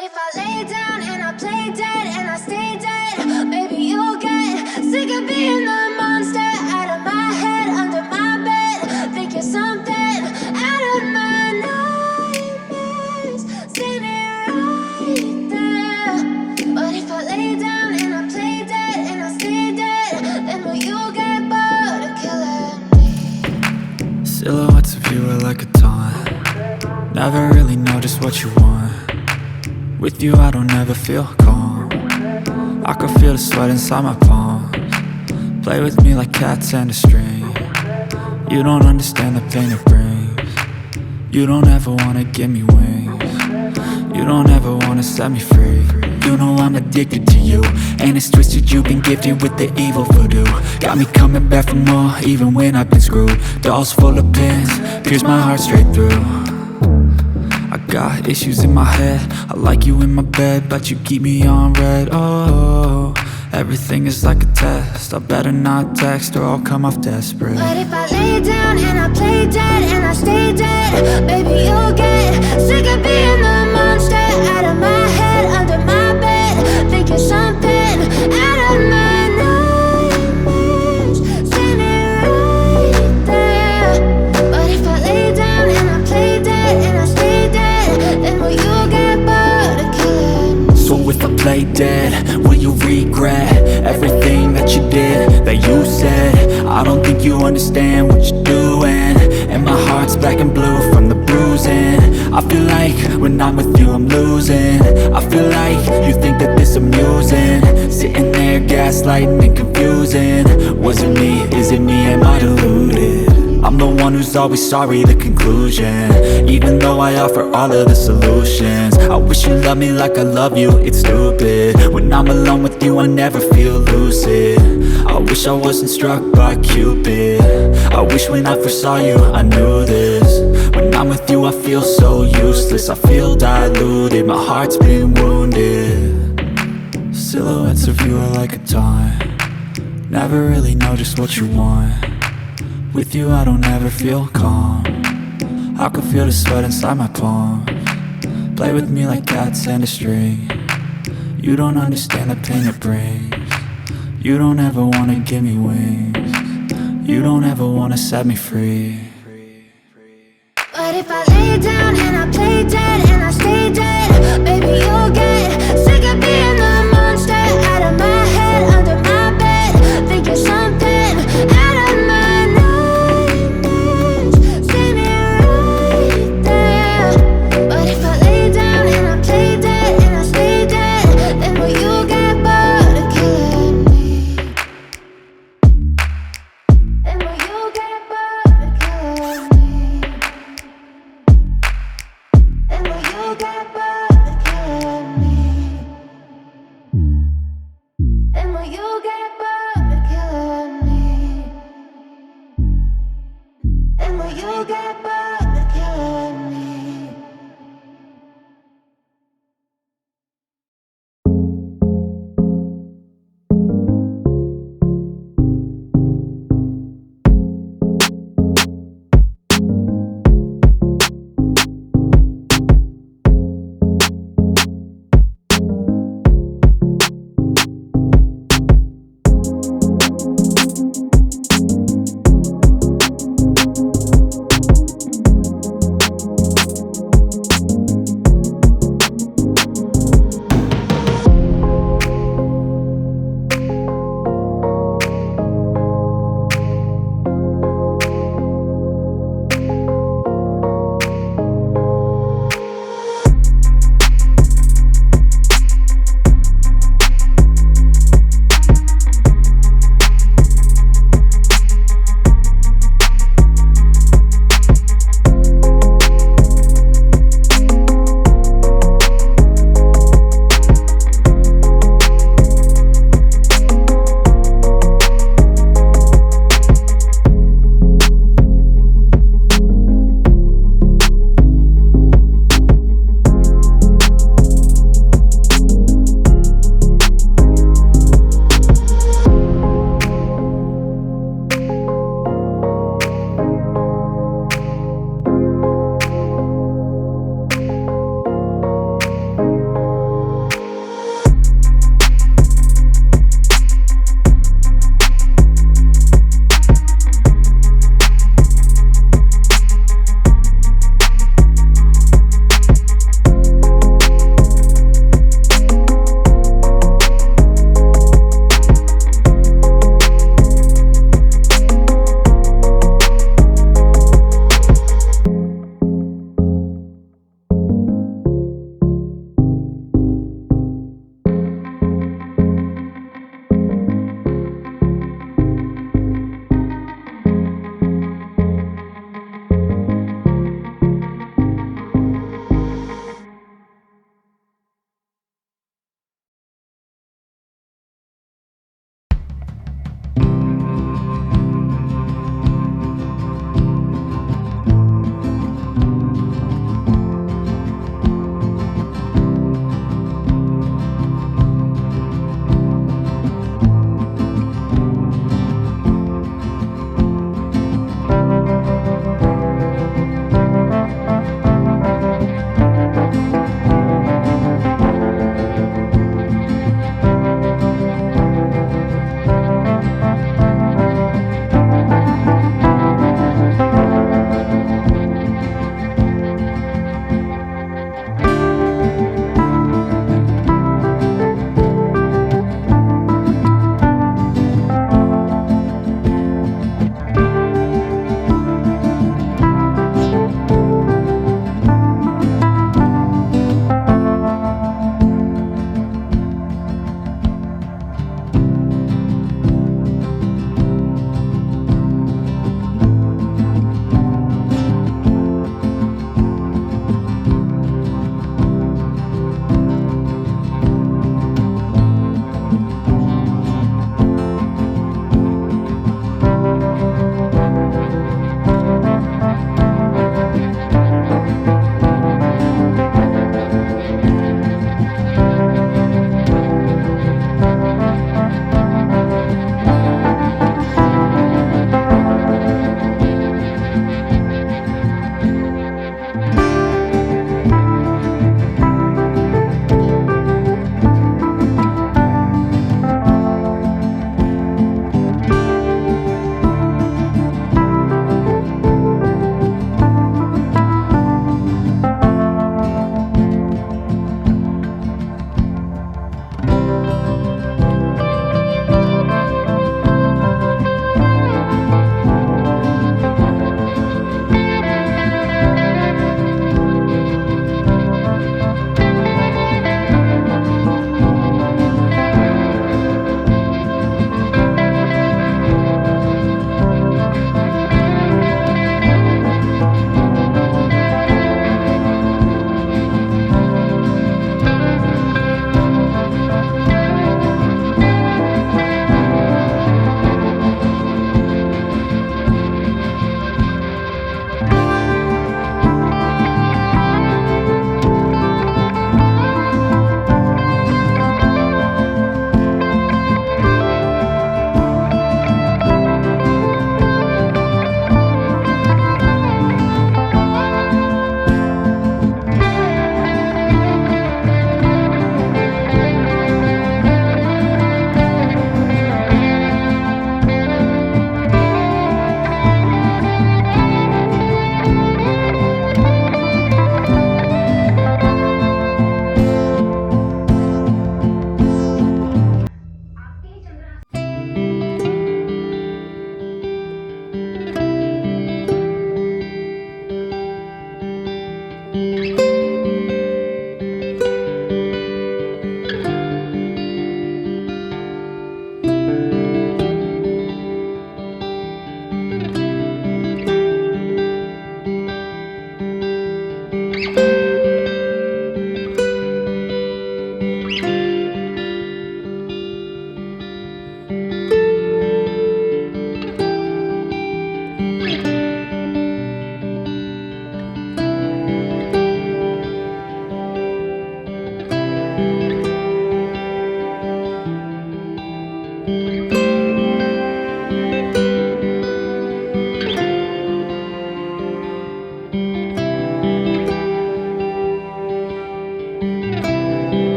But if I lay down and I play dead and I stay dead, maybe you'll get sick of being the monster out of my head, under my bed. Think you're something out of my nightmares, standing right there. But if I lay down and I play dead and I stay dead, then will you get bored of killing me? Silhouettes of you are like a taunt. Never really know just what you want. With you I don't ever feel calm. I can feel the sweat inside my palms. Play with me like cats and a string. You don't understand the pain it brings. You don't ever wanna give me wings. You don't ever wanna set me free. You know I'm addicted to you, and it's twisted, you've been gifted with the evil voodoo. Got me coming back for more, even when I've been screwed. Dolls full of pins, pierce my heart straight through. I got issues in my head, I like you in my bed, but you keep me on red. Oh, everything is like a test. I better not text or I'll come off desperate. But if I lay down and I play dead and I stay dead, maybe you'll get sick of being the monster out of my head, under my bed. Think you're something out of my nightmares, standing right there. But if I lay down and I play dead and I stay dead, then will you get bored of killing me? So if I play dead, will you regret everything that you did, that you said? I don't think you understand what you're doing, and my heart's black and blue from the bruising. I feel like when I'm with you I'm losing. I feel like you think that this amusing, sitting there gaslighting and confusing. Was it me? Is it me? Am I deluded? I'm the one who's always sorry, the conclusion, even though I offer all of the solutions. I wish you loved me like I love you, it's stupid. When I'm alone with you I never feel lucid. I wish I wasn't struck by Cupid. I wish when I first saw you I knew this. When I'm with you I feel so useless, I feel diluted, my heart's been wounded. Silhouettes of you are like a taunt. Never really know just what you want. With you I don't ever feel calm. I can feel the sweat inside my palms. Play with me like cats and a string. You don't understand the pain it brings. You don't ever wanna give me wings. You don't ever wanna set me free. But if I lay down and I play dead and I stay dead,